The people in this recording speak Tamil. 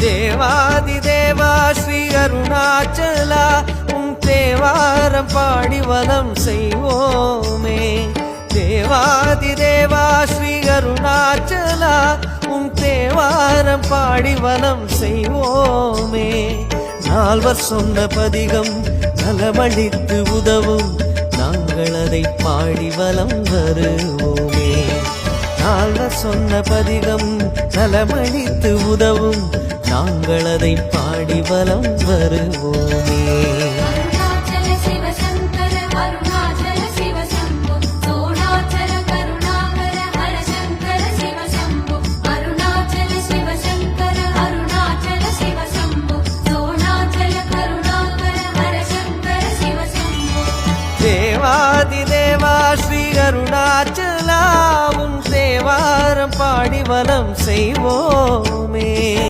தேவாதி தேவா ஸ்ரீ அருணாச்சலா உம் தேவாரம் பாடி வலம் செய்வோமே. தேவாதி தேவா ஸ்ரீ அருணாச்சலா உம் தேவாரம் பாடி வலம் செய்வோமே. நால்வர் சொன்ன பதிகம் நலமளித்து உதவும் நாங்கள் அதை பாடி வலம் வருவோமே. நால்வர் சொன்ன பதிகம் நலமளித்து உதவும் நாங்கள் அதை பாடி வலம் வருவோமே. தேவாதி தேவா ஸ்ரீ அருணாச்சலா உம் தேவாரம் பாடி வலம் செய்வோம்.